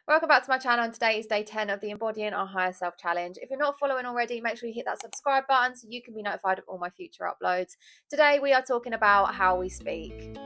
Welcome back to my channel, and today is day 10 of the Embodying Our Higher Self Challenge. If you're not following already, make sure you hit that subscribe button so you can be notified of all my future uploads. Today we are talking about how we speak.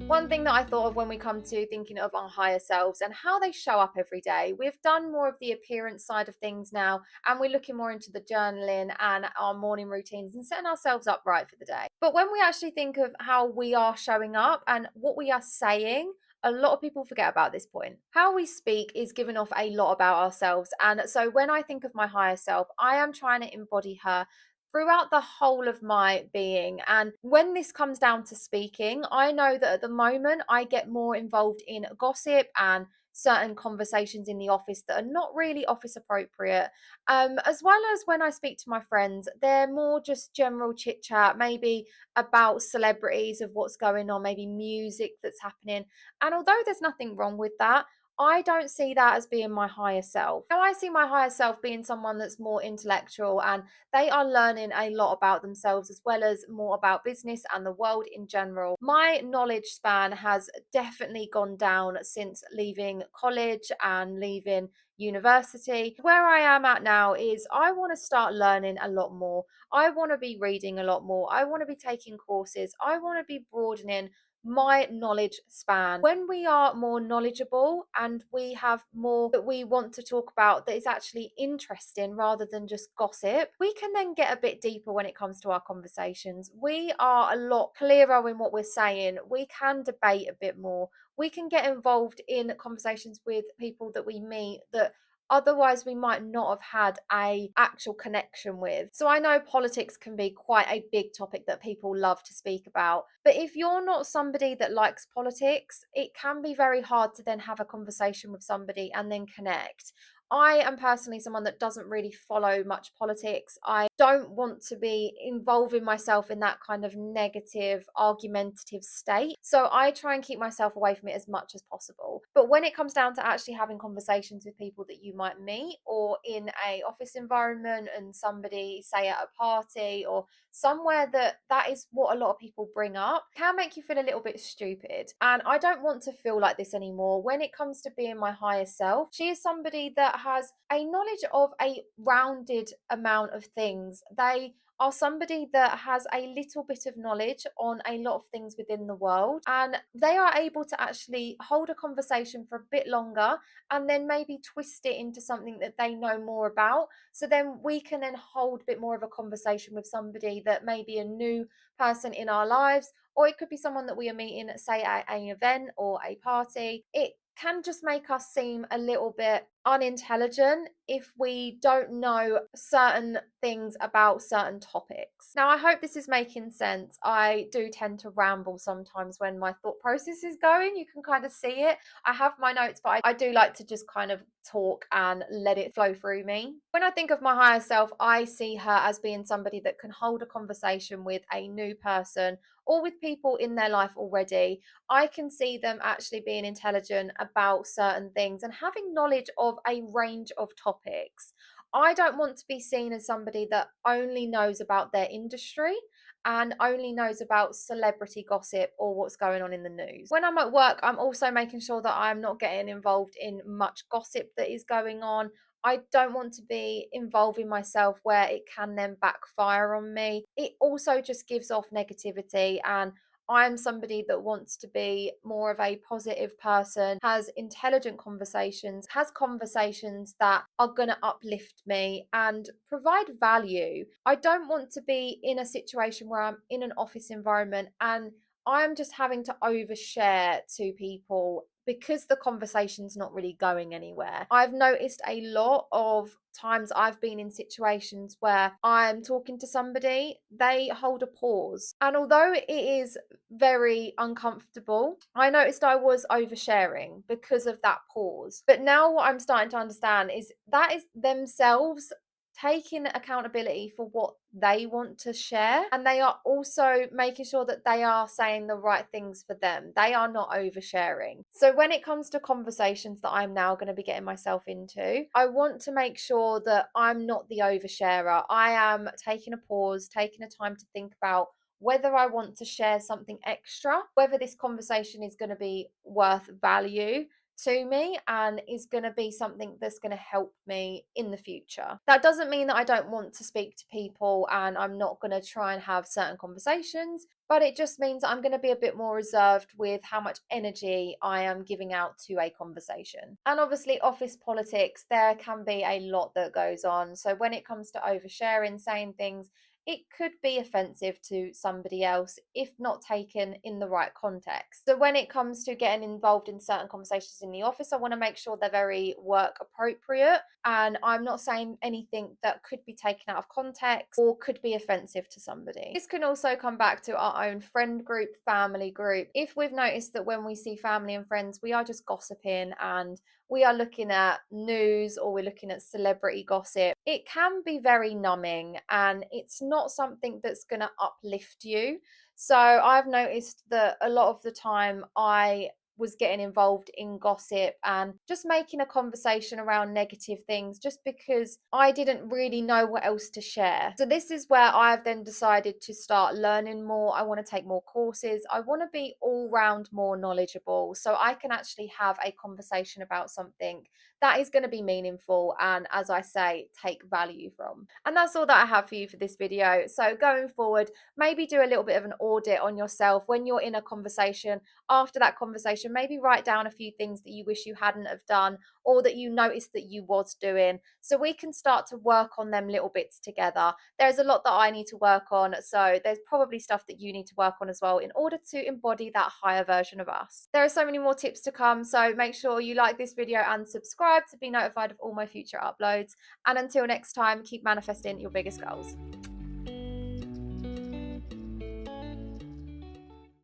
One thing that I thought of when we come to thinking of our higher selves and how they show up every day, we've done more of the appearance side of things now, and we're looking more into the journaling and our morning routines and setting ourselves up right for the day. But when we actually think of how we are showing up and what we are saying, a lot of people forget about this point. How we speak is giving off a lot about ourselves. And so when I think of my higher self, I am trying to embody her throughout the whole of my being. And when this comes down to speaking, I know that at the moment I get more involved in gossip and certain conversations in the office that are not really office appropriate, as well as when I speak to my friends, they're more just general chit chat, maybe about celebrities, of what's going on, maybe music that's happening. And although there's nothing wrong with that, I don't see that as being my higher self. Now, I see my higher self being someone that's more intellectual, and they are learning a lot about themselves as well as more about business and the world in general. My knowledge span has definitely gone down since leaving college and leaving university. Where I am at now is I want to start learning a lot more. I want to be reading a lot more. I want to be taking courses. I want to be broadening my knowledge span. When we are more knowledgeable and we have more that we want to talk about that is actually interesting rather than just gossip, we can then get a bit deeper when it comes to our conversations. We are a lot clearer in what we're saying. We can debate a bit more. We can get involved in conversations with people that we meet that otherwise we might not have had a actual connection with. So I know politics can be quite a big topic that people love to speak about, but if you're not somebody that likes politics, it can be very hard to then have a conversation with somebody and then connect. I am personally someone that doesn't really follow much politics. I don't want to be involving myself in that kind of negative, argumentative state. So I try and keep myself away from it as much as possible. But when it comes down to actually having conversations with people that you might meet or in a office environment, and somebody say at a party or somewhere that is what a lot of people bring up, can make you feel a little bit stupid. And I don't want to feel like this anymore. When it comes to being my higher self, she is somebody that has a knowledge of a rounded amount of things. They are somebody that has a little bit of knowledge on a lot of things within the world, and they are able to actually hold a conversation for a bit longer and then maybe twist it into something that they know more about. So then we can then hold a bit more of a conversation with somebody that may be a new person in our lives, or it could be someone that we are meeting, say, at an event or a party. It can just make us seem a little bit unintelligent if we don't know certain things about certain topics. Now, I hope this is making sense. I do tend to ramble sometimes when my thought process is going. You can kind of see it. I have my notes, but I do like to just kind of talk and let it flow through me. When I think of my higher self, I see her as being somebody that can hold a conversation with a new person or with people in their life already. I can see them actually being intelligent about certain things and having knowledge of a range of topics. I don't want to be seen as somebody that only knows about their industry and only knows about celebrity gossip or what's going on in the news. When I'm at work, I'm also making sure that I'm not getting involved in much gossip that is going on. I don't want to be involving myself where it can then backfire on me. It also just gives off negativity, and I'm somebody that wants to be more of a positive person, has intelligent conversations, has conversations that are going to uplift me and provide value. I don't want to be in a situation where I'm in an office environment and I'm just having to overshare to people because the conversation's not really going anywhere. I've noticed a lot of times I've been in situations where I'm talking to somebody, they hold a pause. And although it is very uncomfortable, I noticed I was oversharing because of that pause. But now what I'm starting to understand is that is themselves taking accountability for what they want to share, and they are also making sure that they are saying the right things for them. They are not oversharing. So when it comes to conversations that I'm now going to be getting myself into, I want to make sure that I'm not the oversharer. I am taking a pause, taking a time to think about whether I want to share something extra, whether this conversation is going to be worth value to me and is going to be something that's going to help me in the future. That doesn't mean that I don't want to speak to people and I'm not going to try and have certain conversations, but it just means I'm going to be a bit more reserved with how much energy I am giving out to a conversation. And obviously, office politics, there can be a lot that goes on. So when it comes to oversharing, saying things, it could be offensive to somebody else if not taken in the right context. So, when it comes to getting involved in certain conversations in the office, I want to make sure they're very work appropriate and I'm not saying anything that could be taken out of context or could be offensive to somebody. This can also come back to our own friend group, family group. If we've noticed that when we see family and friends, we are just gossiping and we are looking at news or we're looking at celebrity gossip, it can be very numbing and it's not something that's going to uplift you. So I've noticed that a lot of the time I was getting involved in gossip and just making a conversation around negative things just because I didn't really know what else to share. So this is where I've then decided to start learning more. I want to take more courses. I want to be all round more knowledgeable so I can actually have a conversation about something that is going to be meaningful and, as I say, take value from. And that's all that I have for you for this video. So going forward, maybe do a little bit of an audit on yourself when you're in a conversation. After that conversation, maybe write down a few things that you wish you hadn't have done or that you noticed that you was doing, so we can start to work on them little bits together. There's a lot that I need to work on, so there's probably stuff that you need to work on as well in order to embody that higher version of us. There are so many more tips to come, so make sure you like this video and subscribe to be notified of all my future uploads. And until next time, keep manifesting your biggest goals.